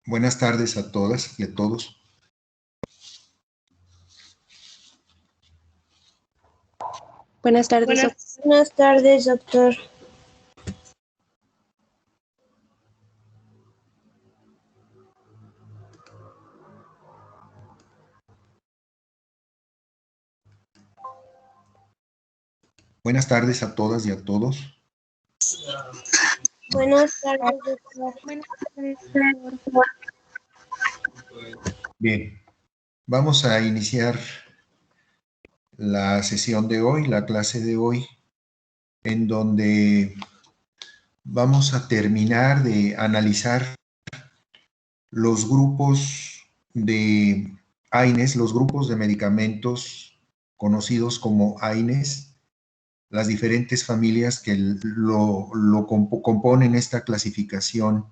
Buenas tardes a todas y a todos. Buenas tardes. Buenas tardes, doctor. Buenas tardes a todas y a todos. Buenas tardes, doctor. Buenas tardes, doctor. Bien, vamos a iniciar la sesión de hoy, la clase de hoy, en donde vamos a terminar de analizar los grupos de AINES, los grupos de medicamentos conocidos como AINES, las diferentes familias que lo componen esta clasificación,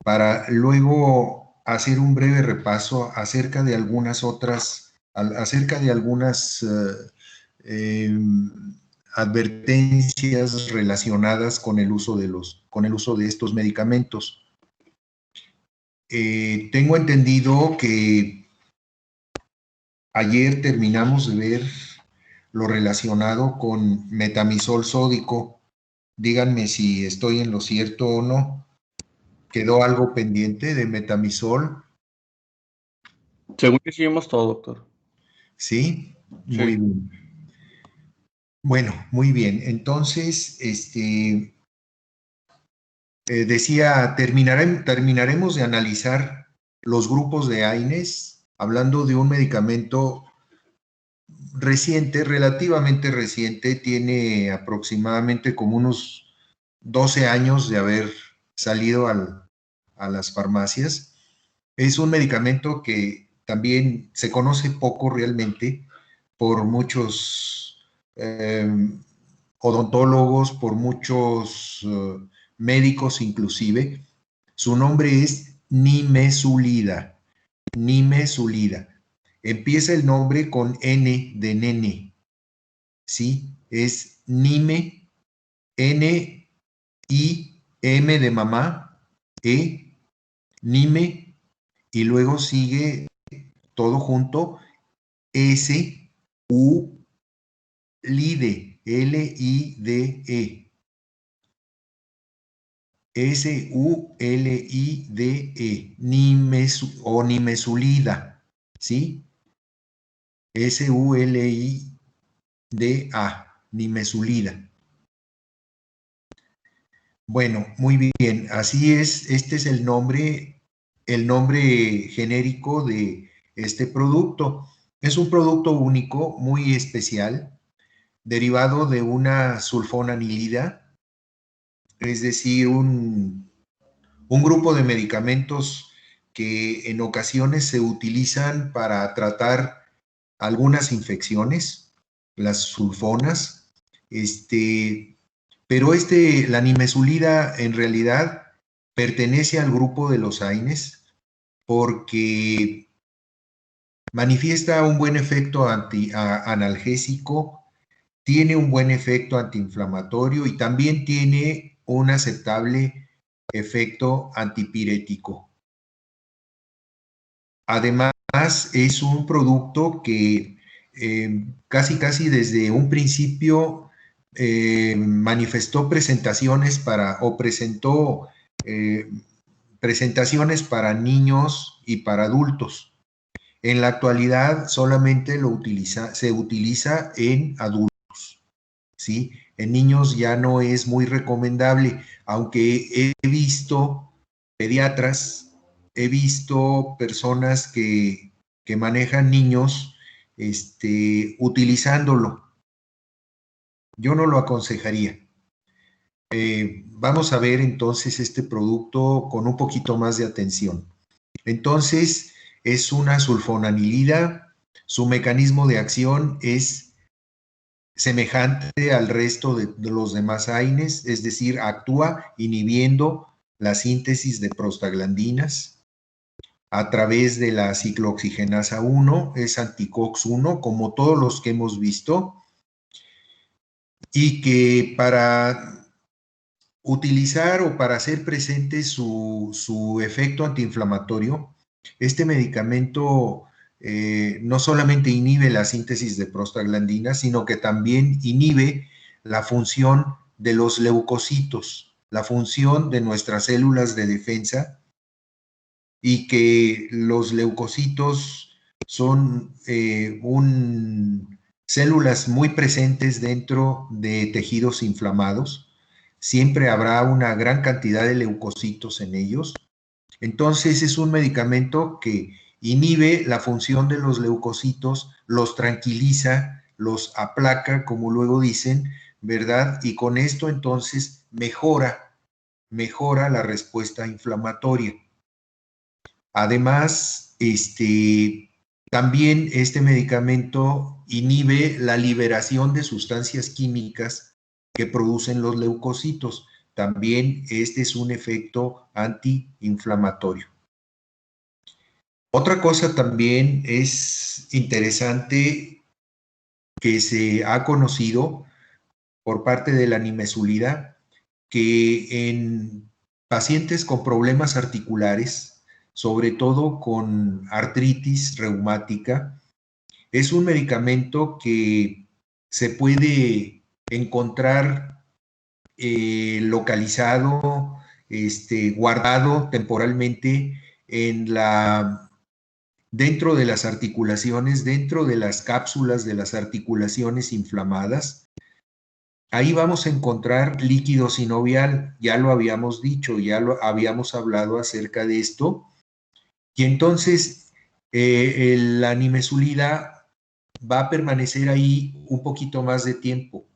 para luego hacer un breve repaso acerca de algunas advertencias relacionadas con el uso de estos medicamentos. Tengo entendido que ayer terminamos de ver lo relacionado con metamizol sódico. Díganme si estoy en lo cierto o no. ¿Quedó algo pendiente de metamizol? Según que sí vimos todo, doctor. ¿Sí? Sí. Muy bien. Bueno, muy bien. Entonces, decía, terminaremos de analizar los grupos de AINES, hablando de un medicamento reciente, relativamente reciente, tiene aproximadamente como unos 12 años de haber salido a las farmacias. Es un medicamento que también se conoce poco realmente por muchos odontólogos, por muchos médicos inclusive. Su nombre es nimesulida. Nimesulida. Empieza el nombre con N de nene, ¿sí? Es Nime, N, I, M de mamá, E, Nime, y luego sigue todo junto, S, U, Lide, L-I-D-E. S-U-L-I-D-E, nimesulida, ¿sí? S-U-L-I-D-A, nimesulida. Bueno, muy bien, así es, este es el nombre genérico de este producto. Es un producto único, muy especial, derivado de una sulfonamida, es decir, un grupo de medicamentos que en ocasiones se utilizan para tratar algunas infecciones, las sulfonas, pero la nimesulida en realidad pertenece al grupo de los AINES porque manifiesta un buen efecto analgésico, tiene un buen efecto antiinflamatorio y también tiene un aceptable efecto antipirético. Además, es un producto que casi desde un principio manifestó presentaciones presentó presentaciones para niños y para adultos. En la actualidad solamente se utiliza en adultos, ¿sí? En niños ya no es muy recomendable, aunque he visto pediatras, he visto personas que manejan niños utilizándolo. Yo no lo aconsejaría. Vamos a ver entonces este producto con un poquito más de atención. Entonces, es una sulfonamida. Su mecanismo de acción es semejante al resto de los demás AINES, es decir, actúa inhibiendo la síntesis de prostaglandinas a través de la ciclooxigenasa 1, es anticox-1, como todos los que hemos visto, y que para utilizar o para hacer presente su efecto antiinflamatorio, este medicamento no solamente inhibe la síntesis de prostaglandinas, sino que también inhibe la función de los leucocitos, la función de nuestras células de defensa, y que los leucocitos son células muy presentes dentro de tejidos inflamados. Siempre habrá una gran cantidad de leucocitos en ellos. Entonces es un medicamento que inhibe la función de los leucocitos, los tranquiliza, los aplaca, como luego dicen, ¿verdad? Y con esto entonces mejora la respuesta inflamatoria. Además, también este medicamento inhibe la liberación de sustancias químicas que producen los leucocitos. También este es un efecto antiinflamatorio. Otra cosa también es interesante que se ha conocido por parte de la nimesulida, que en pacientes con problemas articulares, sobre todo con artritis reumática, es un medicamento que se puede encontrar localizado, guardado temporalmente dentro de las articulaciones, dentro de las cápsulas de las articulaciones inflamadas. Ahí vamos a encontrar líquido sinovial, ya lo habíamos dicho, ya lo habíamos hablado acerca de esto, y entonces la nimesulida va a permanecer ahí un poquito más de tiempo,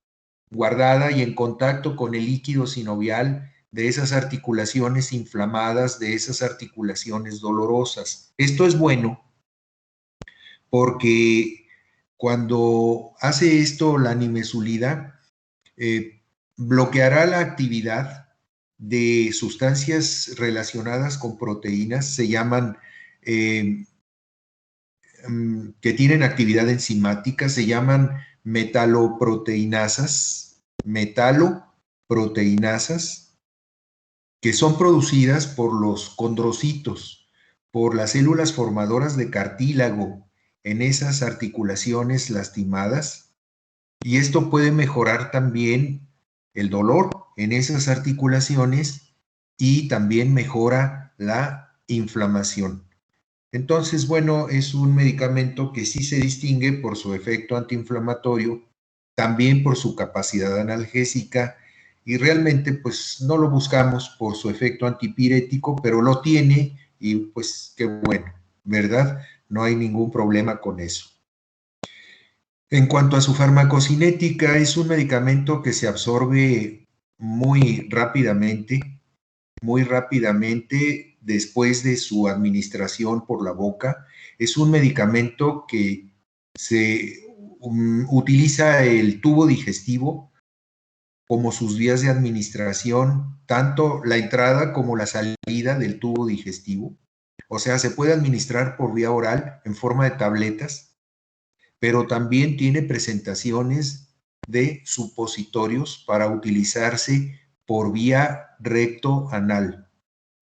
guardada y en contacto con el líquido sinovial de esas articulaciones inflamadas, de esas articulaciones dolorosas. Esto es bueno porque cuando hace esto la nimesulida, bloqueará la actividad de sustancias relacionadas con proteínas, se llaman, que tienen actividad enzimática, se llaman metaloproteinasas, que son producidas por los condrocitos, por las células formadoras de cartílago en esas articulaciones lastimadas, y esto puede mejorar también el dolor en esas articulaciones y también mejora la inflamación. Entonces, bueno, es un medicamento que sí se distingue por su efecto antiinflamatorio, también por su capacidad analgésica, y realmente pues no lo buscamos por su efecto antipirético, pero lo tiene y pues qué bueno, ¿verdad? No hay ningún problema con eso. En cuanto a su farmacocinética, es un medicamento que se absorbe muy rápidamente después de su administración por la boca. Es un medicamento que se utiliza el tubo digestivo como sus vías de administración, tanto la entrada como la salida del tubo digestivo. O sea, se puede administrar por vía oral en forma de tabletas, pero también tiene presentaciones de supositorios para utilizarse por vía recto-anal,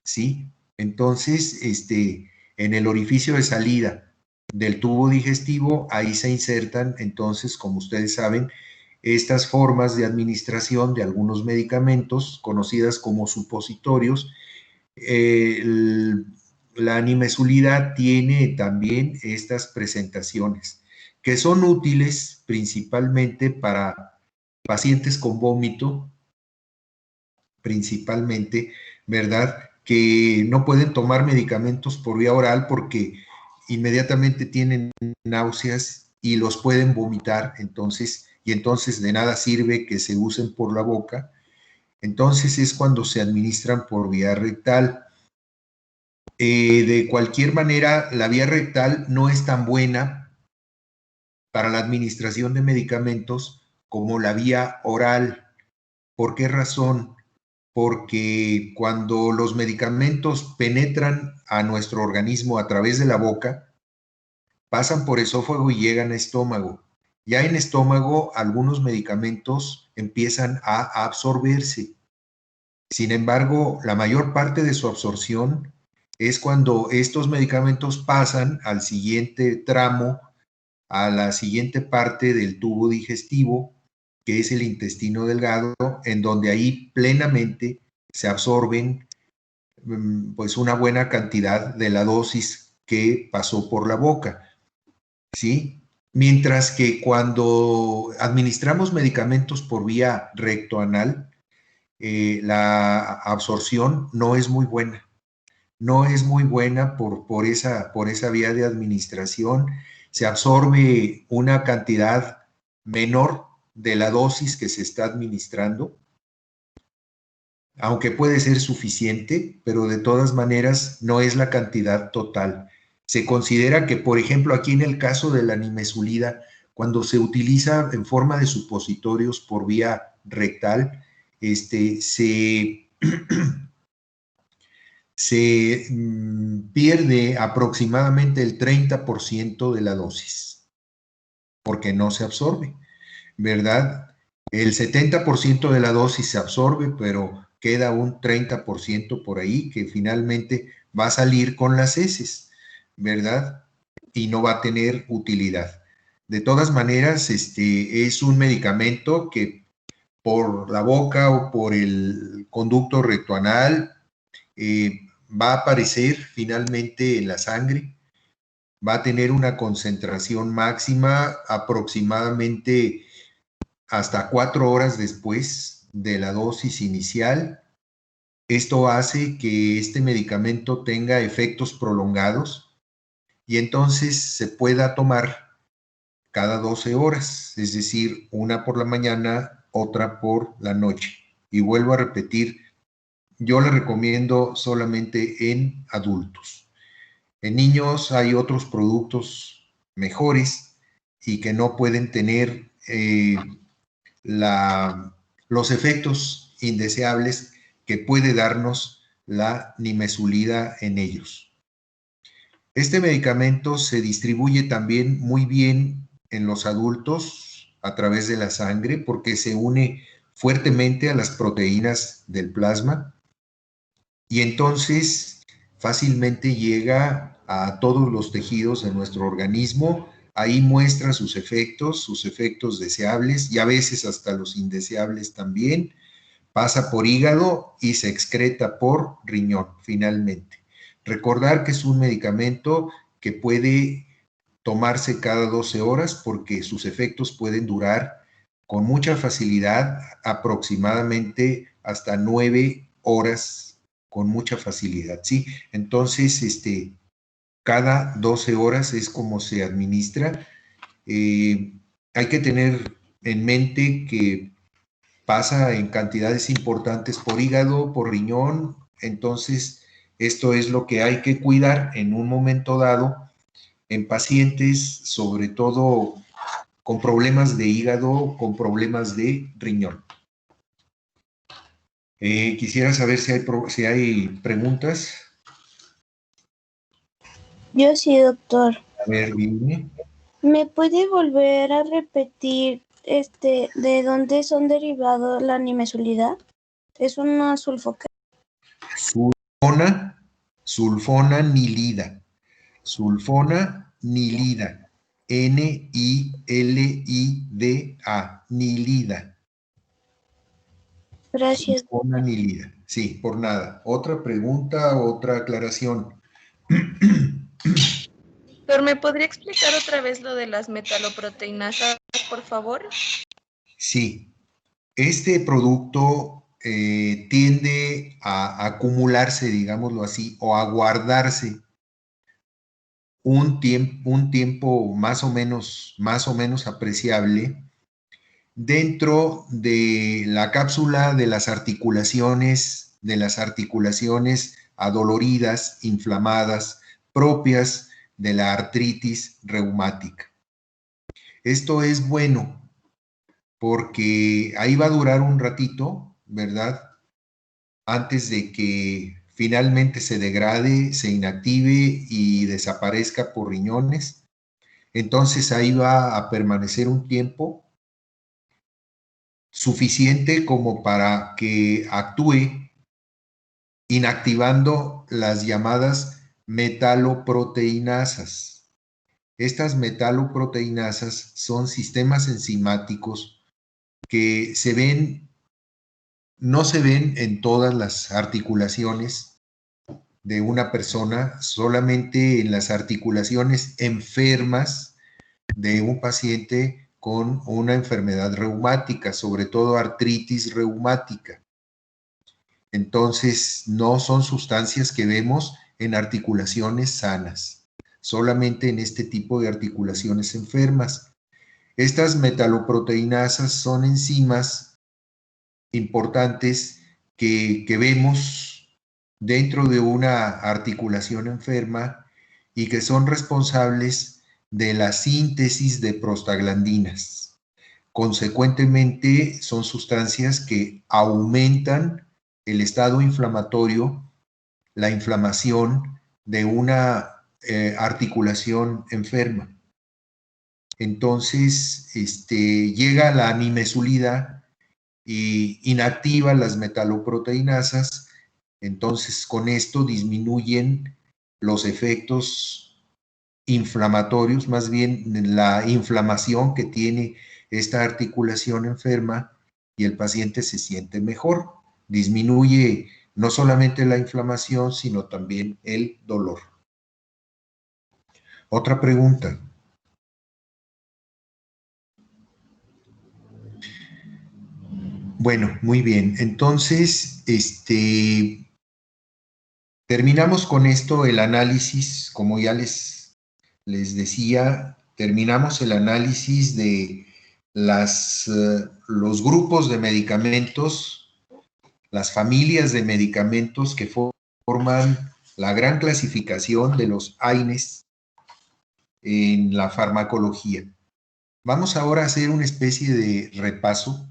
¿sí? Entonces, en el orificio de salida del tubo digestivo, ahí se insertan, entonces, como ustedes saben, estas formas de administración de algunos medicamentos, conocidas como supositorios. La nimesulida tiene también estas presentaciones, que son útiles principalmente para pacientes con vómito, principalmente, ¿verdad? Que no pueden tomar medicamentos por vía oral porque inmediatamente tienen náuseas y los pueden vomitar, entonces de nada sirve que se usen por la boca. Entonces es cuando se administran por vía rectal. De cualquier manera, la vía rectal no es tan buena para la administración de medicamentos como la vía oral. ¿Por qué razón? Porque cuando los medicamentos penetran a nuestro organismo a través de la boca, pasan por esófago y llegan a estómago. Ya en estómago, algunos medicamentos empiezan a absorberse. Sin embargo, la mayor parte de su absorción es cuando estos medicamentos pasan al siguiente tramo, a la siguiente parte del tubo digestivo, que es el intestino delgado, en donde ahí plenamente se absorben pues una buena cantidad de la dosis que pasó por la boca, ¿sí? Mientras que cuando administramos medicamentos por vía rectoanal, la absorción no es muy buena. No es muy buena por esa vía de administración. Se absorbe una cantidad menor de la dosis que se está administrando, aunque puede ser suficiente, pero de todas maneras no es la cantidad total. Se considera que, por ejemplo, aquí en el caso de la nimesulida, cuando se utiliza en forma de supositorios por vía rectal, se pierde aproximadamente el 30% de la dosis, porque no se absorbe, ¿verdad? El 70% de la dosis se absorbe, pero queda un 30% por ahí que finalmente va a salir con las heces, ¿verdad? Y no va a tener utilidad. De todas maneras, es un medicamento que por la boca o por el conducto rectoanal va a aparecer finalmente en la sangre, va a tener una concentración máxima aproximadamente hasta 4 horas después de la dosis inicial. Esto hace que este medicamento tenga efectos prolongados y entonces se pueda tomar cada 12 horas, es decir, una por la mañana, otra por la noche. Y vuelvo a repetir, yo le recomiendo solamente en adultos. En niños hay otros productos mejores y que no pueden tener los efectos indeseables que puede darnos la nimesulida en ellos. Este medicamento se distribuye también muy bien en los adultos a través de la sangre porque se une fuertemente a las proteínas del plasma y entonces fácilmente llega a todos los tejidos de nuestro organismo. Ahí muestra sus efectos deseables y a veces hasta los indeseables también. Pasa por hígado y se excreta por riñón finalmente. Recordar que es un medicamento que puede tomarse cada 12 horas porque sus efectos pueden durar con mucha facilidad aproximadamente hasta 9 horas con mucha facilidad, ¿sí? Entonces, cada 12 horas es como se administra. Hay que tener en mente que pasa en cantidades importantes por hígado, por riñón, entonces esto es lo que hay que cuidar en un momento dado en pacientes, sobre todo con problemas de hígado, con problemas de riñón. Quisiera saber si hay preguntas. Yo sí, doctor. A ver, dime. ¿Me puede volver a repetir de dónde son derivados la nimesulida? Es una sulfoca. Sulfona nilida. Sulfona nilida. Nilida. Nilida. Gracias. Sulfona nilida. Sí, por nada. ¿Otra pregunta, otra aclaración? Doctor, ¿me podría explicar otra vez lo de las metaloproteinasas, por favor? Sí. Este producto tiende a acumularse, digámoslo así, o a guardarse un tiempo más o menos apreciable dentro de la cápsula de las articulaciones adoloridas, inflamadas, propias de la artritis reumática. Esto es bueno porque ahí va a durar un ratito, ¿verdad? Antes de que finalmente se degrade, se inactive y desaparezca por riñones. Entonces ahí va a permanecer un tiempo suficiente como para que actúe inactivando las llamadas metaloproteinasas. Estas metaloproteinasas son sistemas enzimáticos que no se ven en todas las articulaciones de una persona, solamente en las articulaciones enfermas de un paciente con una enfermedad reumática, sobre todo artritis reumática. Entonces, no son sustancias que vemos en articulaciones sanas, solamente en este tipo de articulaciones enfermas. Estas metaloproteinasas son enzimas importantes que vemos dentro de una articulación enferma y que son responsables de la síntesis de prostaglandinas. Consecuentemente, son sustancias que aumentan el estado inflamatorio, la inflamación de una articulación enferma. Entonces, llega la nimesulida y inactiva las metaloproteinasas. Entonces, con esto disminuyen los efectos inflamatorios, más bien la inflamación que tiene esta articulación enferma, y el paciente se siente mejor. Disminuye no solamente la inflamación, sino también el dolor. Otra pregunta. Bueno, muy bien. Entonces, terminamos con esto el análisis, como ya les decía, terminamos el análisis de los grupos de medicamentos, las familias de medicamentos que forman la gran clasificación de los AINES en la farmacología. Vamos ahora a hacer una especie de repaso.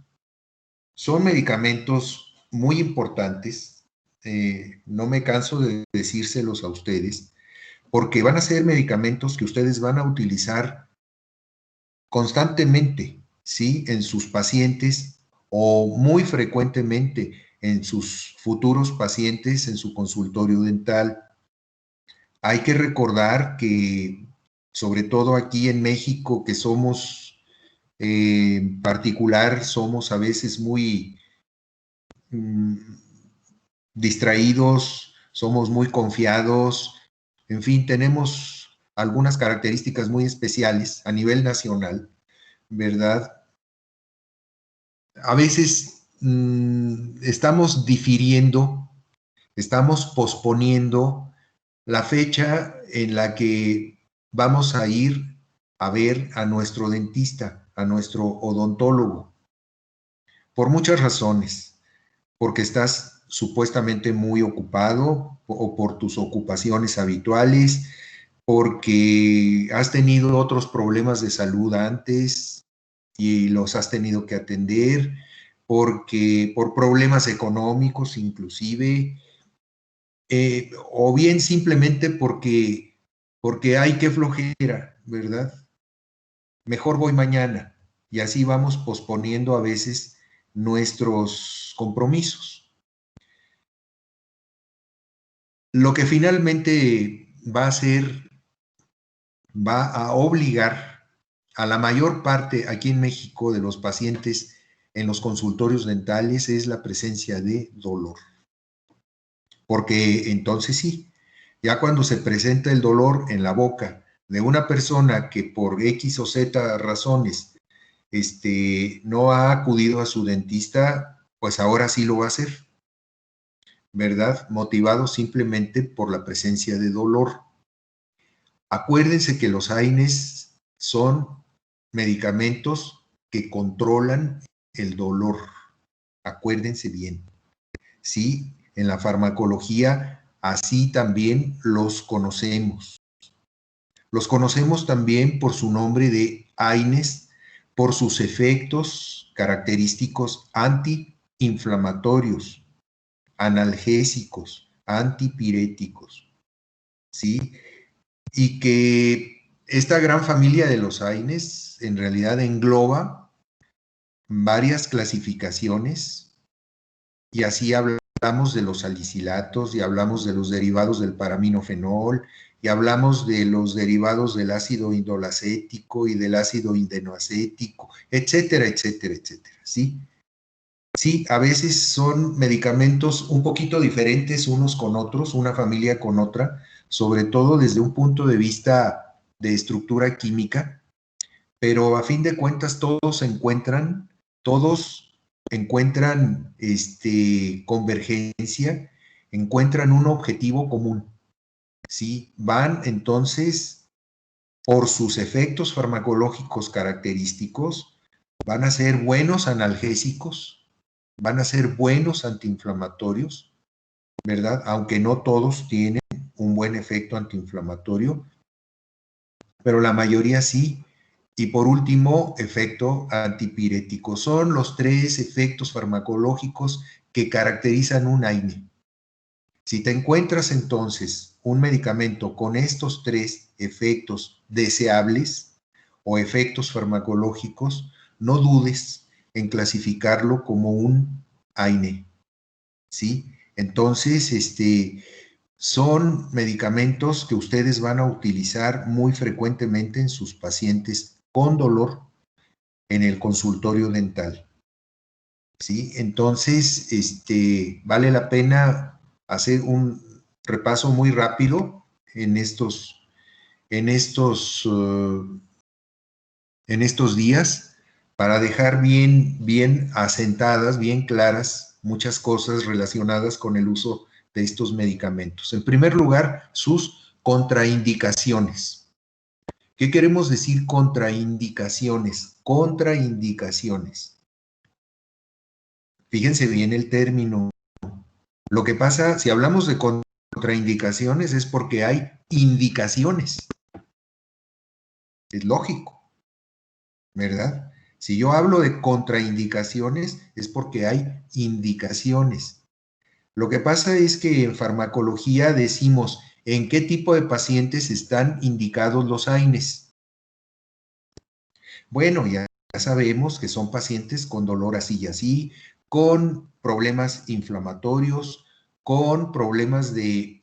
Son medicamentos muy importantes, no me canso de decírselos a ustedes, porque van a ser medicamentos que ustedes van a utilizar constantemente, ¿sí? En sus pacientes o muy frecuentemente en sus futuros pacientes en su consultorio dental. Hay que recordar que, sobre todo aquí en México, que somos, en particular, somos a veces muy distraídos, somos muy confiados, en fin, tenemos algunas características muy especiales a nivel nacional, ¿verdad? A veces estamos difiriendo, estamos posponiendo la fecha en la que vamos a ir a ver a nuestro dentista, a nuestro odontólogo, por muchas razones, porque estás supuestamente muy ocupado o por tus ocupaciones habituales, porque has tenido otros problemas de salud antes y los has tenido que atender, porque por problemas económicos inclusive, o bien simplemente porque hay que flojera, ¿verdad? Mejor voy mañana, y así vamos posponiendo a veces nuestros compromisos. Lo que finalmente va a obligar a la mayor parte aquí en México de los pacientes en los consultorios dentales es la presencia de dolor. Porque entonces sí, ya cuando se presenta el dolor en la boca de una persona que por X o Z razones no ha acudido a su dentista, pues ahora sí lo va a hacer, ¿verdad? Motivado simplemente por la presencia de dolor. Acuérdense que los AINES son medicamentos que controlan el dolor. Acuérdense bien. Sí, en la farmacología así también los conocemos. Los conocemos también por su nombre de AINES, por sus efectos característicos antiinflamatorios, analgésicos, antipiréticos, ¿sí? Y que esta gran familia de los AINES en realidad engloba varias clasificaciones, y así hablamos hablamos de los salicilatos y hablamos de los derivados del paraminofenol y hablamos de los derivados del ácido indolacético y del ácido indenoacético, etcétera, etcétera, etcétera, ¿sí? Sí, a veces son medicamentos un poquito diferentes unos con otros, una familia con otra, sobre todo desde un punto de vista de estructura química, pero a fin de cuentas todos encuentran convergencia, encuentran un objetivo común, ¿sí? Van entonces por sus efectos farmacológicos característicos, van a ser buenos analgésicos, van a ser buenos antiinflamatorios, ¿verdad? Aunque no todos tienen un buen efecto antiinflamatorio, pero la mayoría sí. Y por último, efecto antipirético. Son los 3 efectos farmacológicos que caracterizan un AINE. Si te encuentras entonces un medicamento con estos 3 efectos deseables o efectos farmacológicos, no dudes en clasificarlo como un AINE, ¿sí? Entonces, son medicamentos que ustedes van a utilizar muy frecuentemente en sus pacientes con dolor en el consultorio dental, ¿sí? Entonces, vale la pena hacer un repaso muy rápido en estos días para dejar bien asentadas, bien claras muchas cosas relacionadas con el uso de estos medicamentos. En primer lugar, sus contraindicaciones. ¿Qué queremos decir contraindicaciones? Contraindicaciones. Fíjense bien el término. Lo que pasa, si hablamos de contraindicaciones, es porque hay indicaciones. Es lógico, ¿verdad? Si yo hablo de contraindicaciones, es porque hay indicaciones. Lo que pasa es que en farmacología decimos en qué tipo de pacientes están indicados los AINES. Bueno, ya sabemos que son pacientes con dolor así y así, con problemas inflamatorios, con problemas de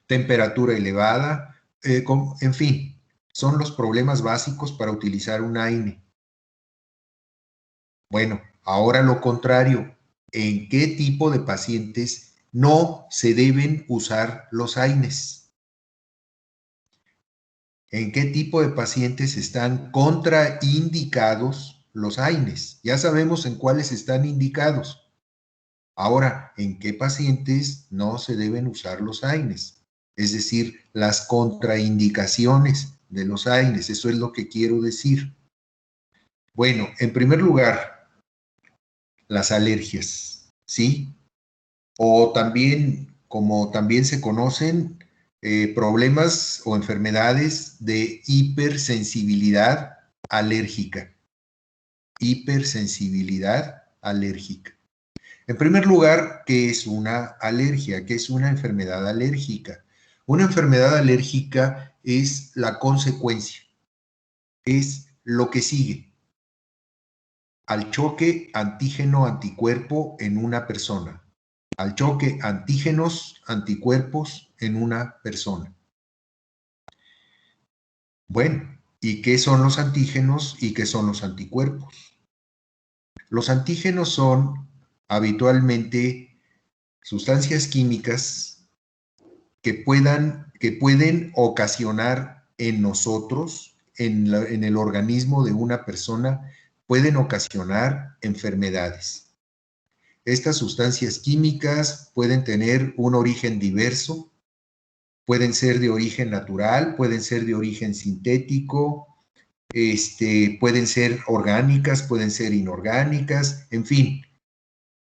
temperatura elevada, en fin, son los problemas básicos para utilizar un AINE. Bueno, ahora lo contrario, ¿en qué tipo de pacientes no se deben usar los AINES? ¿En qué tipo de pacientes están contraindicados los AINES? Ya sabemos en cuáles están indicados. Ahora, ¿en qué pacientes no se deben usar los AINES? Es decir, las contraindicaciones de los AINES, eso es lo que quiero decir. Bueno, en primer lugar, las alergias, ¿sí? O también, como también se conocen, problemas o enfermedades de hipersensibilidad alérgica. Hipersensibilidad alérgica. En primer lugar, ¿qué es una alergia? ¿Qué es una enfermedad alérgica? Una enfermedad alérgica es la consecuencia, es lo que sigue al choque antígeno-anticuerpo en una persona, al choque antígenos-anticuerpos en una persona. Bueno, ¿y qué son los antígenos y qué son los anticuerpos? Los antígenos son habitualmente sustancias químicas que pueden ocasionar en nosotros, en el organismo de una persona, pueden ocasionar enfermedades. Estas sustancias químicas pueden tener un origen diverso, pueden ser de origen natural, pueden ser de origen sintético, pueden ser orgánicas, pueden ser inorgánicas, en fin,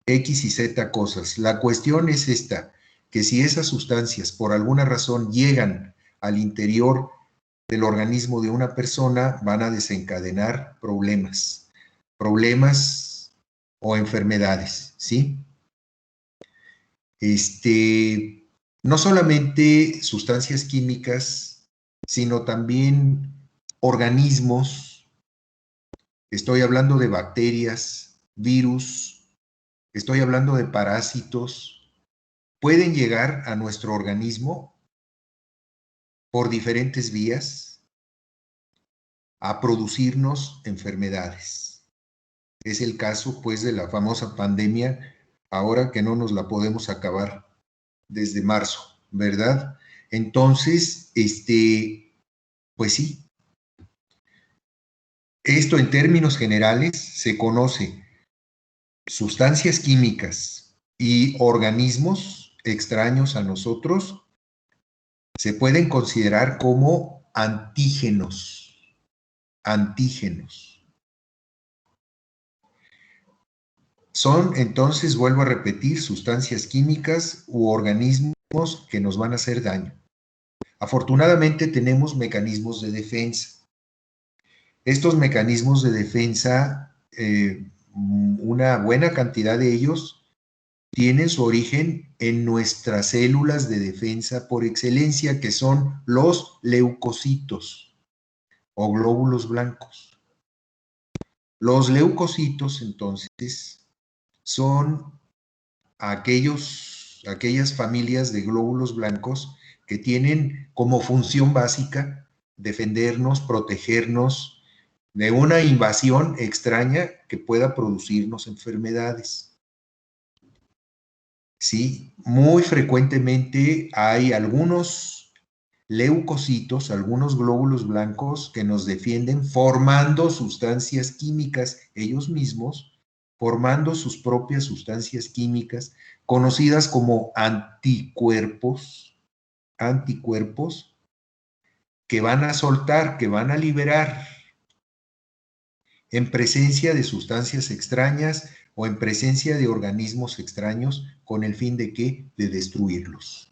X y Z cosas. La cuestión es esta, que si esas sustancias por alguna razón llegan al interior del organismo de una persona, van a desencadenar problemas o enfermedades, ¿sí? No solamente sustancias químicas, sino también organismos. Estoy hablando de bacterias, virus, estoy hablando de parásitos, pueden llegar a nuestro organismo por diferentes vías a producirnos enfermedades. Es el caso, pues, de la famosa pandemia, ahora que no nos la podemos acabar desde marzo, ¿verdad? Entonces, pues sí, esto en términos generales se conoce sustancias químicas y organismos extraños a nosotros se pueden considerar como antígenos. Antígenos. Son, entonces, vuelvo a repetir, sustancias químicas u organismos que nos van a hacer daño. Afortunadamente tenemos mecanismos de defensa. Estos mecanismos de defensa, una buena cantidad de ellos tienen su origen en nuestras células de defensa por excelencia, que son los leucocitos o glóbulos blancos. Los leucocitos, entonces, son aquellas familias de glóbulos blancos que tienen como función básica defendernos, protegernos de una invasión extraña que pueda producirnos enfermedades. Sí, muy frecuentemente hay algunos leucocitos, algunos glóbulos blancos que nos defienden formando sustancias químicas ellos mismos, formando sus propias sustancias químicas conocidas como anticuerpos, anticuerpos que van a soltar, que van a liberar en presencia de sustancias extrañas o en presencia de organismos extraños, con el fin de ¿qué? De destruirlos,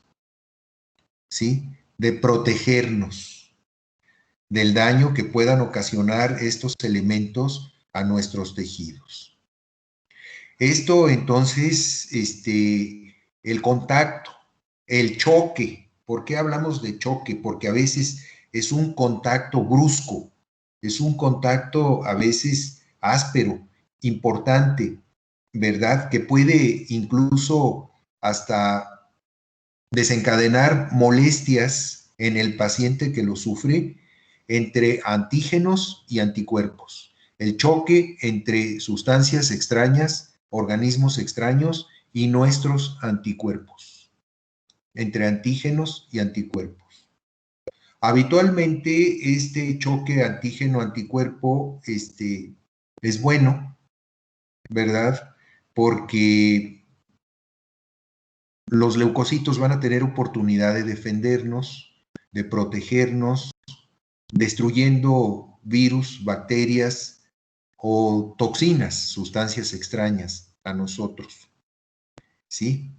¿sí? De protegernos del daño que puedan ocasionar estos elementos a nuestros tejidos. Esto, entonces, el contacto, el choque. ¿Por qué hablamos de choque? Porque a veces es un contacto brusco, es un contacto a veces áspero, importante, ¿verdad? Que puede incluso hasta desencadenar molestias en el paciente que lo sufre entre antígenos y anticuerpos. El choque entre sustancias extrañas, organismos extraños y nuestros anticuerpos, entre antígenos y anticuerpos. Habitualmente este choque antígeno-anticuerpo es bueno, ¿verdad? Porque los leucocitos van a tener oportunidad de defendernos, de protegernos, destruyendo virus, bacterias o toxinas, sustancias extrañas a nosotros, ¿sí?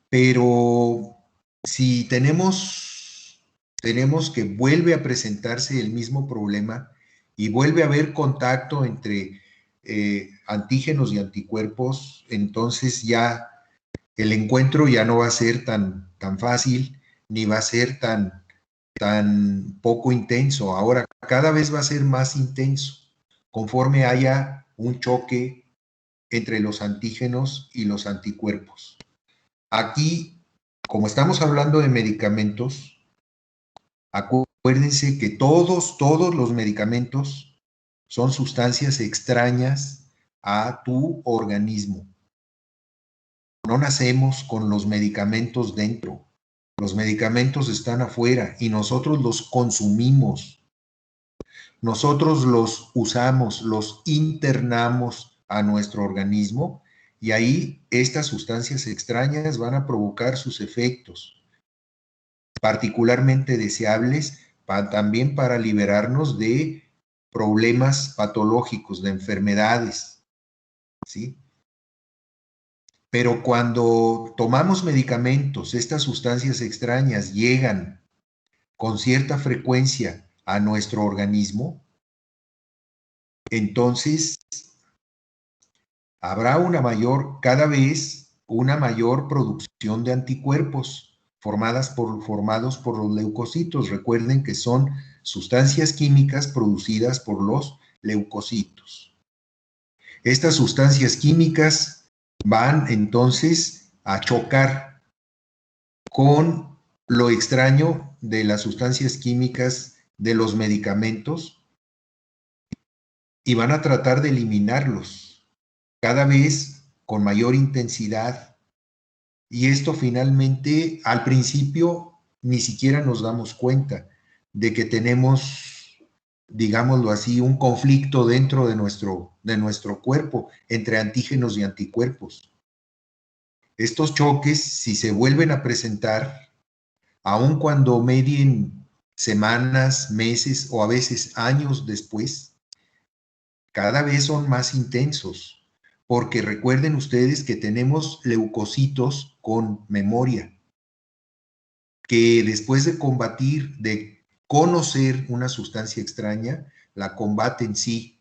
Pero si tenemos que vuelve a presentarse el mismo problema y vuelve a haber contacto entre antígenos y anticuerpos, entonces ya el encuentro ya no va a ser tan fácil, ni va a ser tan poco intenso. Ahora cada vez va a ser más intenso, conforme haya un choque entre los antígenos y los anticuerpos. Aquí, como estamos hablando de medicamentos, acuérdense que todos los medicamentos son sustancias extrañas a tu organismo. No nacemos con los medicamentos dentro. Los medicamentos están afuera y nosotros los consumimos. Nosotros los usamos, los internamos a nuestro organismo y ahí estas sustancias extrañas van a provocar sus efectos, particularmente deseables también para liberarnos de problemas patológicos, de enfermedades, ¿sí? Pero cuando tomamos medicamentos, estas sustancias extrañas llegan con cierta frecuencia a nuestro organismo, entonces habrá cada vez una mayor producción de anticuerpos formados por los leucocitos. Recuerden que son sustancias químicas producidas por los leucocitos. Estas sustancias químicas van entonces a chocar con lo extraño de las sustancias químicas de los medicamentos y van a tratar de eliminarlos cada vez con mayor intensidad. Y esto finalmente, al principio, ni siquiera nos damos cuenta de que tenemos, digámoslo así, un conflicto dentro de nuestro cuerpo entre antígenos y anticuerpos. Estos choques, si se vuelven a presentar, aun cuando medien semanas, meses o a veces años después, cada vez son más intensos, porque recuerden ustedes que tenemos leucocitos con memoria, que después de combatir, de conocer una sustancia extraña, la combaten sí,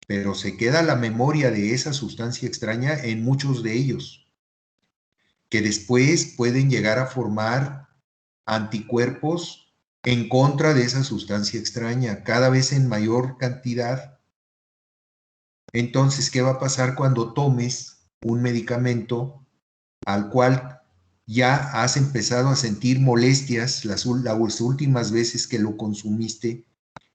pero se queda la memoria de esa sustancia extraña en muchos de ellos, que después pueden llegar a formar anticuerpos en contra de esa sustancia extraña, cada vez en mayor cantidad. Entonces, ¿qué va a pasar cuando tomes un medicamento al cual ya has empezado a sentir molestias las últimas veces que lo consumiste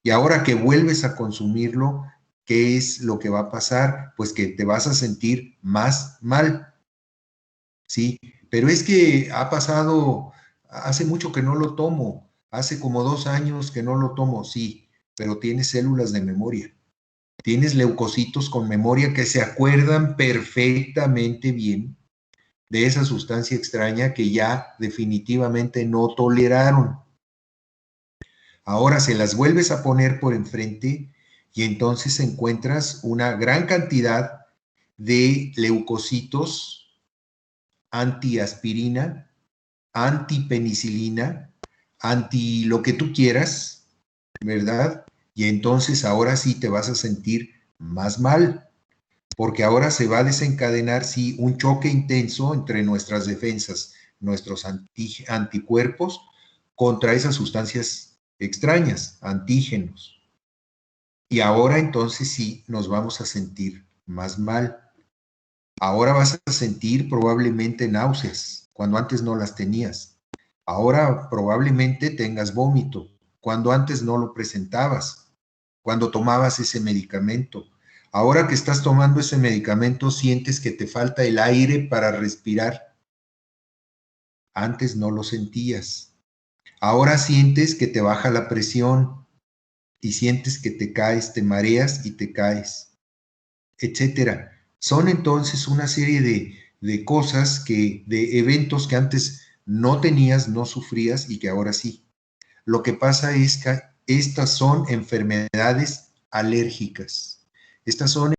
y ahora que vuelves a consumirlo, ¿qué es lo que va a pasar? Pues que te vas a sentir más mal, ¿sí? Pero es que ha pasado, hace mucho que no lo tomo, hace como 2 años que no lo tomo, sí, pero tienes células de memoria. Tienes leucocitos con memoria que se acuerdan perfectamente bien de esa sustancia extraña que ya definitivamente no toleraron. Ahora se las vuelves a poner por enfrente y entonces encuentras una gran cantidad de leucocitos antiaspirina, antipenicilina, anti lo que tú quieras, ¿verdad? Y entonces ahora sí te vas a sentir más mal, porque ahora se va a desencadenar, sí, un choque intenso entre nuestras defensas, nuestros anticuerpos contra esas sustancias extrañas, antígenos. Y ahora entonces sí nos vamos a sentir más mal. Ahora vas a sentir probablemente náuseas, cuando antes no las tenías. Ahora probablemente tengas vómito, cuando antes no lo presentabas, cuando tomabas ese medicamento. Ahora que estás tomando ese medicamento, sientes que te falta el aire para respirar. Antes no lo sentías. Ahora sientes que te baja la presión y sientes que te caes, te mareas y te caes, etcétera. Son entonces una serie de cosas de eventos que antes no tenías, no sufrías y que ahora sí. Lo que pasa es que estas son enfermedades alérgicas. Estas son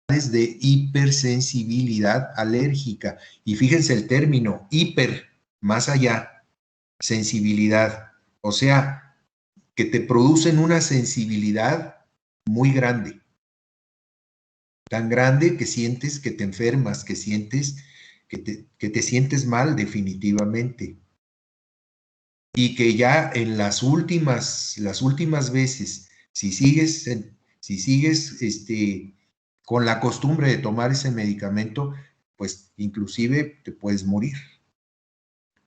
enfermedades de hipersensibilidad alérgica. Y fíjense el término, hiper, más allá, sensibilidad. O sea, que te producen una sensibilidad muy grande. Tan grande que sientes que te enfermas, que sientes que te sientes mal definitivamente. Y que ya en las últimas veces, si sigues con la costumbre de tomar ese medicamento, pues inclusive te puedes morir.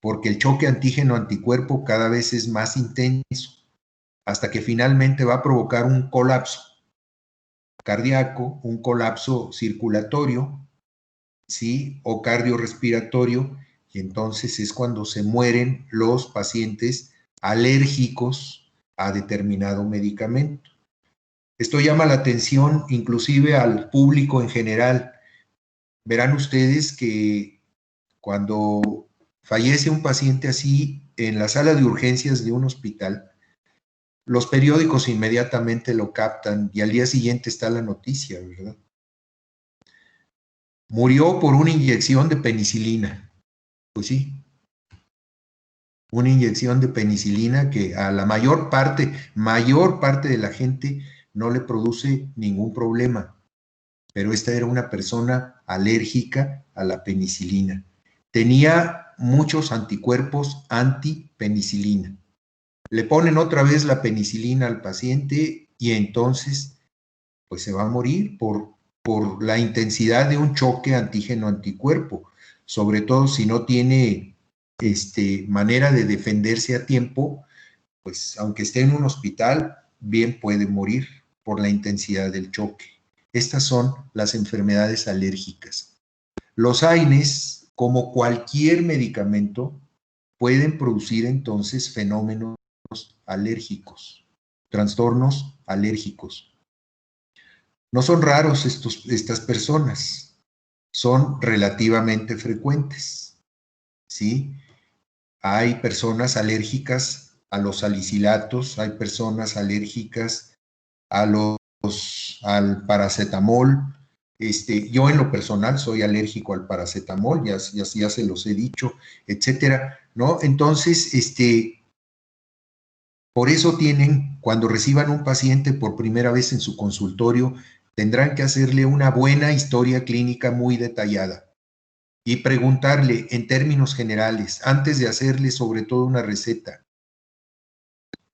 Porque el choque antígeno-anticuerpo cada vez es más intenso, hasta que finalmente va a provocar un colapso cardíaco, un colapso circulatorio, ¿sí? O cardiorrespiratorio, y entonces es cuando se mueren los pacientes alérgicos a determinado medicamento. Esto llama la atención inclusive al público en general. Verán ustedes que cuando fallece un paciente así en la sala de urgencias de un hospital, los periódicos inmediatamente lo captan y al día siguiente está la noticia, ¿verdad? Murió por una inyección de penicilina. Pues sí, una inyección de penicilina que a la mayor parte de la gente no le produce ningún problema. Pero esta era una persona alérgica a la penicilina. Tenía muchos anticuerpos antipenicilina. Le ponen otra vez la penicilina al paciente y entonces pues se va a morir por por la intensidad de un choque antígeno-anticuerpo, sobre todo si no tiene manera de defenderse a tiempo, pues aunque esté en un hospital, bien puede morir por la intensidad del choque. Estas son las enfermedades alérgicas. Los AINES, como cualquier medicamento, pueden producir entonces fenómenos alérgicos, trastornos alérgicos. No son raros estas personas, son relativamente frecuentes, ¿sí? Hay personas alérgicas a los salicilatos, hay personas alérgicas al paracetamol. Yo en lo personal soy alérgico al paracetamol, ya se los he dicho, etcétera, ¿no? Entonces, por eso cuando reciban un paciente por primera vez en su consultorio, tendrán que hacerle una buena historia clínica muy detallada y preguntarle en términos generales, antes de hacerle sobre todo una receta,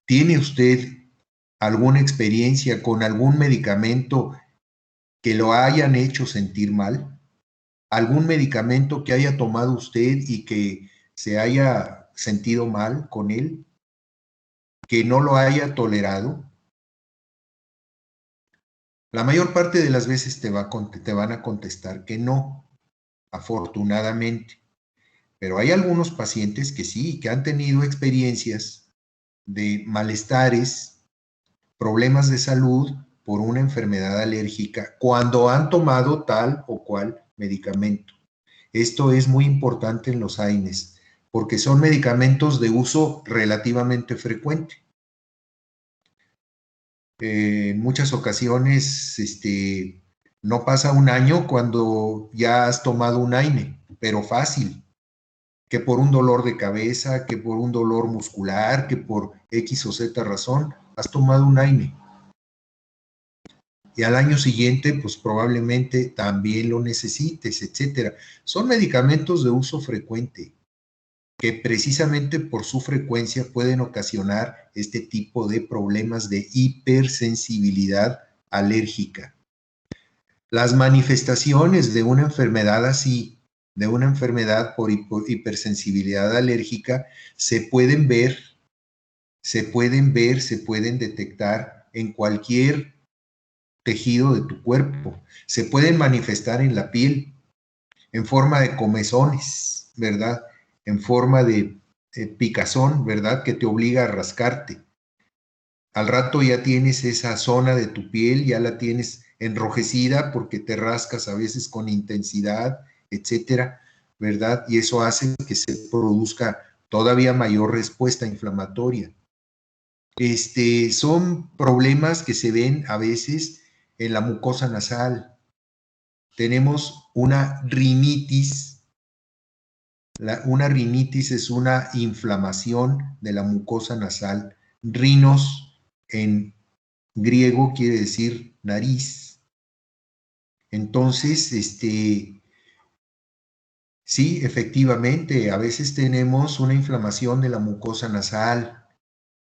¿tiene usted alguna experiencia con algún medicamento que lo hayan hecho sentir mal? ¿Algún medicamento que haya tomado usted y que se haya sentido mal con él? ¿Que no lo haya tolerado? La mayor parte de las veces te van a contestar que no, afortunadamente. Pero hay algunos pacientes que sí, que han tenido experiencias de malestares, problemas de salud por una enfermedad alérgica cuando han tomado tal o cual medicamento. Esto es muy importante en los AINES porque son medicamentos de uso relativamente frecuente. En muchas ocasiones no pasa un año cuando ya has tomado un AINE, pero fácil, que por un dolor de cabeza, que por un dolor muscular, que por X o Z razón, has tomado un AINE. Y al año siguiente, pues probablemente también lo necesites, etcétera. Son medicamentos de uso frecuente que precisamente por su frecuencia pueden ocasionar este tipo de problemas de hipersensibilidad alérgica. Las manifestaciones de una enfermedad así, de una enfermedad por hipersensibilidad alérgica, se pueden detectar en cualquier tejido de tu cuerpo. Se pueden manifestar en la piel, en forma de comezones, ¿verdad? En forma de picazón, ¿verdad? Que te obliga a rascarte. Al rato ya tienes esa zona de tu piel, ya la tienes enrojecida porque te rascas a veces con intensidad, etcétera, ¿verdad? Y eso hace que se produzca todavía mayor respuesta inflamatoria. Son problemas que se ven a veces en la mucosa nasal. Tenemos una rinitis. Una rinitis es una inflamación de la mucosa nasal. Rinos en griego quiere decir nariz. Entonces, sí, efectivamente, a veces tenemos una inflamación de la mucosa nasal.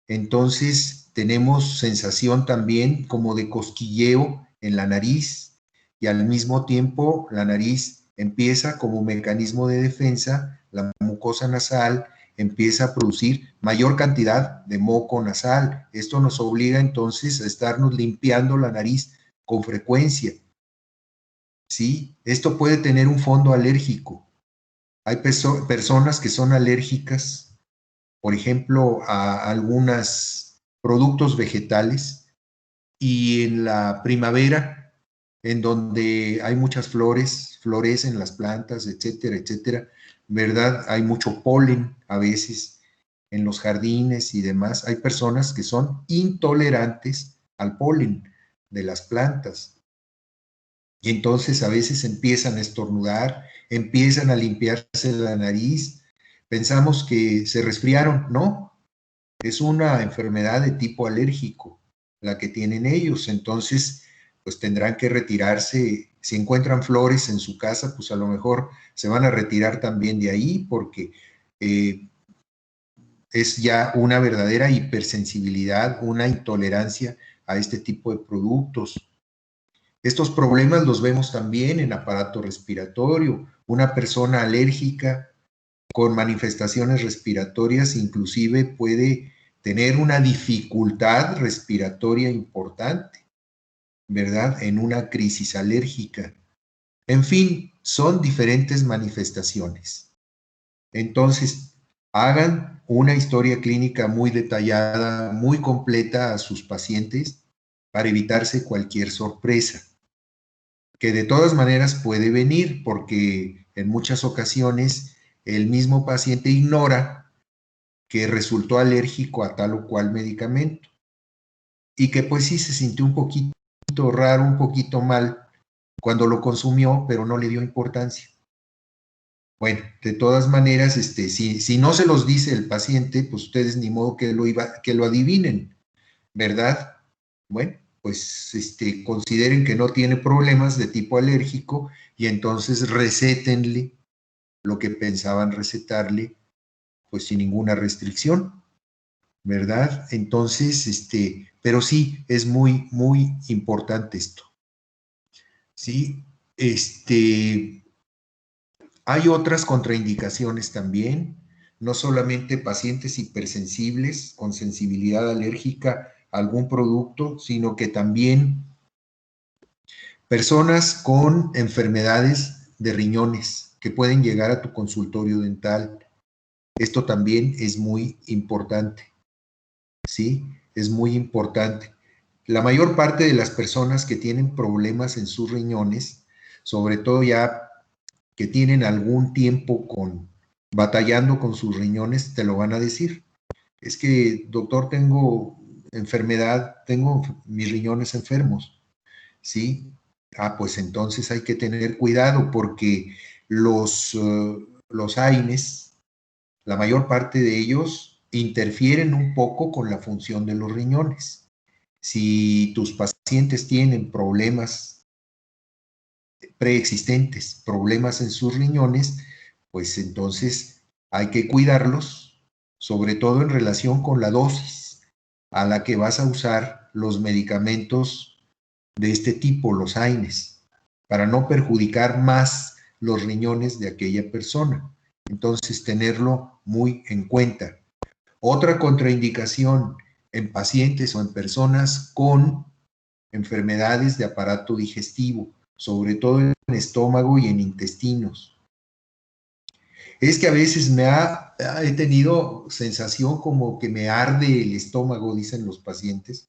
Entonces, tenemos sensación también como de cosquilleo en la nariz y al mismo tiempo la nariz empieza como mecanismo de defensa, la mucosa nasal empieza a producir mayor cantidad de moco nasal. Esto nos obliga entonces a estarnos limpiando la nariz con frecuencia. ¿Sí? Esto puede tener un fondo alérgico. Hay personas que son alérgicas, por ejemplo, a algunos productos vegetales y en la primavera, en donde hay muchas flores, florecen las plantas, etcétera, etcétera, ¿verdad? Hay mucho polen a veces en los jardines y demás. Hay personas que son intolerantes al polen de las plantas. Y entonces a veces empiezan a estornudar, empiezan a limpiarse la nariz. Pensamos que se resfriaron, no, es una enfermedad de tipo alérgico la que tienen ellos. Entonces, pues tendrán que retirarse. Si encuentran flores en su casa, pues a lo mejor se van a retirar también de ahí porque es ya una verdadera hipersensibilidad, una intolerancia a este tipo de productos. Estos problemas los vemos también en aparato respiratorio. Una persona alérgica con manifestaciones respiratorias inclusive puede tener una dificultad respiratoria importante, ¿verdad? En una crisis alérgica. En fin, son diferentes manifestaciones. Entonces, hagan una historia clínica muy detallada, muy completa a sus pacientes para evitarse cualquier sorpresa, que de todas maneras puede venir porque en muchas ocasiones el mismo paciente ignora que resultó alérgico a tal o cual medicamento y que pues sí se sintió un poquito raro, un poquito mal cuando lo consumió, pero no le dio importancia. Bueno, de todas maneras, si no se los dice el paciente, pues ustedes ni modo que lo adivinen, ¿verdad? Bueno, pues consideren que no tiene problemas de tipo alérgico y entonces recétenle lo que pensaban recetarle, pues sin ninguna restricción, ¿verdad? Entonces, pero sí, es muy, muy importante esto. Sí, hay otras contraindicaciones también, no solamente pacientes hipersensibles con sensibilidad alérgica a algún producto, sino que también personas con enfermedades de riñones que pueden llegar a tu consultorio dental. Esto también es muy importante, ¿sí? Es muy importante. La mayor parte de las personas que tienen problemas en sus riñones, sobre todo ya que tienen algún tiempo batallando con sus riñones, te lo van a decir. Es que, doctor, tengo enfermedad, tengo mis riñones enfermos, ¿sí? Pues entonces hay que tener cuidado porque los AINES, la mayor parte de ellos interfieren un poco con la función de los riñones. Si tus pacientes tienen problemas preexistentes, problemas en sus riñones, pues entonces hay que cuidarlos, sobre todo en relación con la dosis a la que vas a usar los medicamentos de este tipo, los AINES, para no perjudicar más los riñones de aquella persona. Entonces, tenerlo muy en cuenta. Otra contraindicación en pacientes o en personas con enfermedades de aparato digestivo, sobre todo en estómago y en intestinos. Es que a veces he tenido sensación como que me arde el estómago, dicen los pacientes,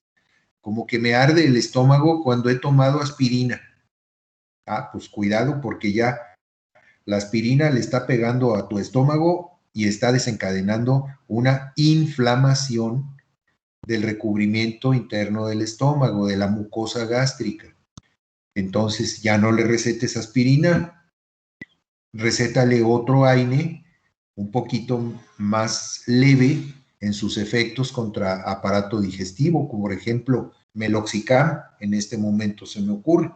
como que me arde el estómago cuando he tomado aspirina. Pues cuidado porque ya la aspirina le está pegando a tu estómago y está desencadenando una inflamación del recubrimiento interno del estómago, de la mucosa gástrica. Entonces ya no le recetes aspirina, recétale otro AINE un poquito más leve en sus efectos contra aparato digestivo, como por ejemplo Meloxicam, en este momento se me ocurre,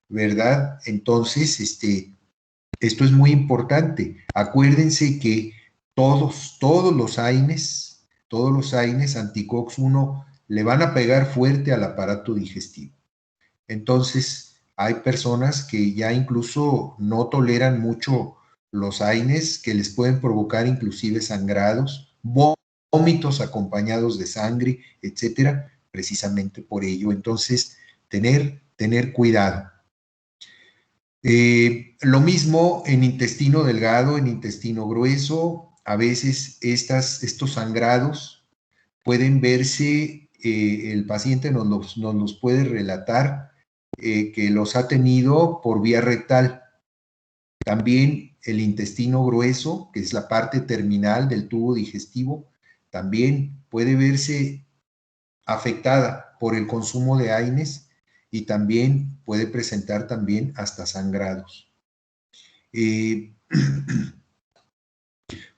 ¿verdad? Entonces, esto es muy importante. Acuérdense que todos los AINES anticox-1 le van a pegar fuerte al aparato digestivo. Entonces, hay personas que ya incluso no toleran mucho los AINES, que les pueden provocar inclusive sangrados, vómitos acompañados de sangre, etcétera, precisamente por ello. Entonces, tener cuidado. Lo mismo en intestino delgado, en intestino grueso, a veces estos sangrados pueden verse, el paciente nos los puede relatar que los ha tenido por vía rectal. También el intestino grueso, que es la parte terminal del tubo digestivo, también puede verse afectada por el consumo de AINES y también puede presentar también hasta sangrados.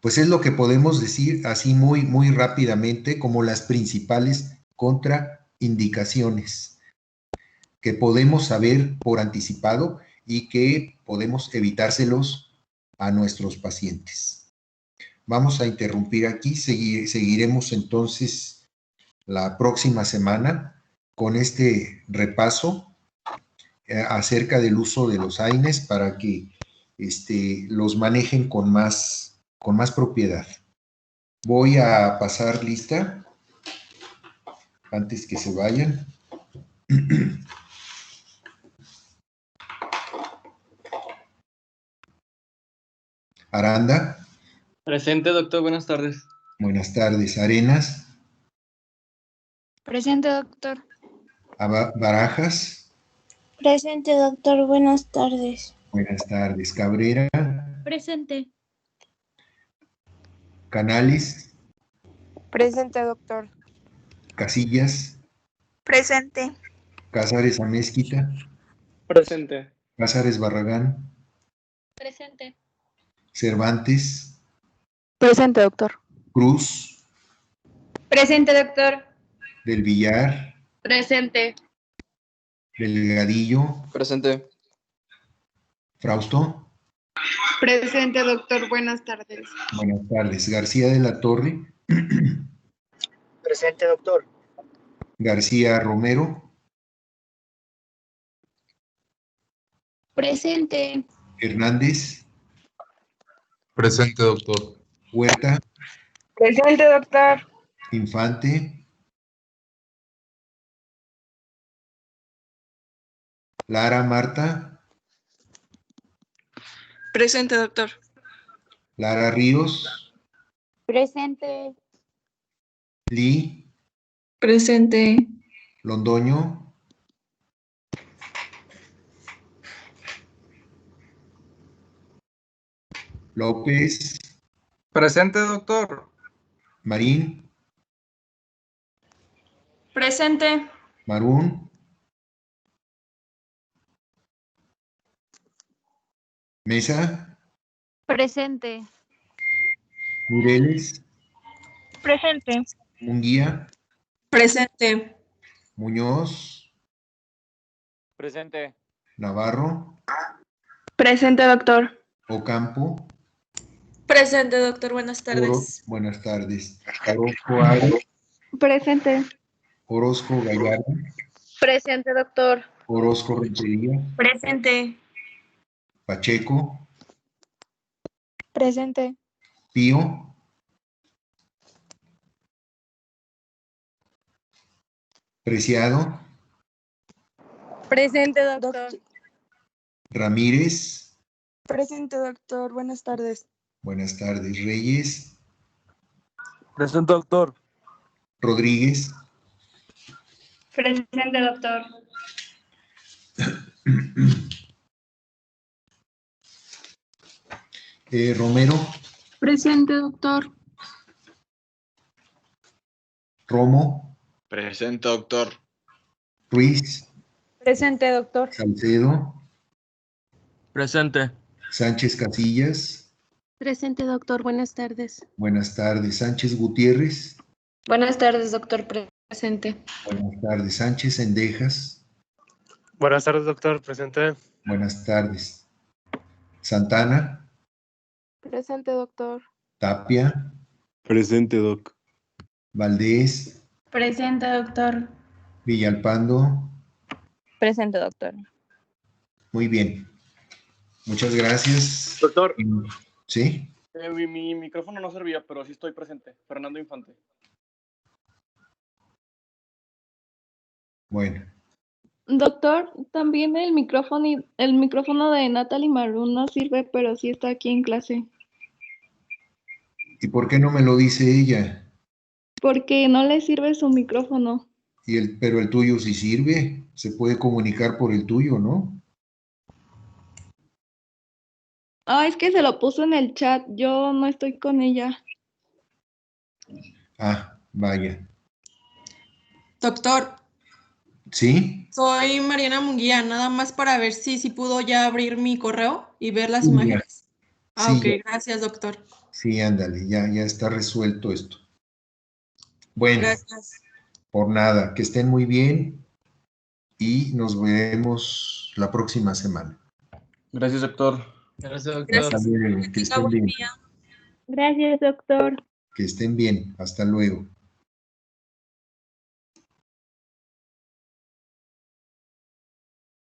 Pues es lo que podemos decir así muy, muy rápidamente como las principales contraindicaciones que podemos saber por anticipado y que podemos evitárselos a nuestros pacientes. Vamos a interrumpir aquí, seguiremos entonces la próxima semana con este repaso acerca del uso de los AINES para que los manejen con más propiedad. Voy a pasar lista antes que se vayan. Aranda. Presente, doctor. Buenas tardes. Buenas tardes. Arenas. Presente, doctor. Barajas. Presente, doctor. Buenas tardes. Buenas tardes. Cabrera. Presente. Canales. Presente, doctor. Casillas. Presente. Cázares Amézquita. Presente. Cázares Barragán. Presente. Cervantes. Presente, doctor. Cruz. Presente, doctor. Del Villar. Presente. Delgadillo. Presente. Frausto. Presente, doctor. Buenas tardes. Buenas tardes. García de la Torre. Presente, doctor. García Romero. Presente. Hernández. Presente, doctor. Huerta. Presente, doctor. Infante. Lara Marta. Presente, doctor. Lara Ríos. Presente. Lee. Presente. Londoño. López. Presente, doctor. Marín. Presente. Marún. Mesa. Presente. Mireles. Presente. Munguía. Presente. Muñoz. Presente. Navarro. Presente, doctor. Ocampo. Presente, doctor. Buenas Buenas tardes. Orozco Aro. Presente. Orozco Gallardo. Presente, doctor. Orozco Rentería. Presente. Pacheco. Presente. Pío. Preciado. Presente, doctor. Ramírez. Presente, doctor. Buenas tardes. Buenas tardes. Reyes. Presente, doctor. Rodríguez. Presente, doctor. Romero. Presente, doctor. Romo. Presente, doctor. Ruiz. Presente, doctor. Salcedo. Presente. Sánchez Casillas. Presente, doctor. Buenas tardes. Buenas tardes. Sánchez Gutiérrez. Buenas tardes, doctor. Presente. Buenas tardes. Sánchez Sendejas. Buenas tardes, doctor. Presente. Buenas tardes. Santana. Presente, doctor. Tapia. Presente, doc. Valdés. Presente, doctor. Villalpando. Presente, doctor. Muy bien. Muchas gracias. Doctor, ¿Sí? mi micrófono no servía, pero sí estoy presente. Fernando Infante. Bueno. Doctor, también el micrófono de Natalie Maroon no sirve, pero sí está aquí en clase. ¿Y por qué no me lo dice ella? Porque no le sirve su micrófono. Pero el tuyo sí sirve. Se puede comunicar por el tuyo, ¿no? Ah, es que se lo puso en el chat. Yo no estoy con ella. Ah, vaya. Doctor, ¿Sí? soy Mariana Munguía, nada más para ver si pudo ya abrir mi correo y ver las Sí, ya. imágenes. Ah, Sí, ok, ya. gracias, doctor. Sí, ándale, ya está resuelto esto. Bueno, Gracias. por nada, que estén muy bien y nos vemos la próxima semana. Gracias, doctor. Gracias, doctor. Gracias. Hasta luego, Que que tenga estén buen bien. día. Gracias, doctor. Que estén bien, hasta luego.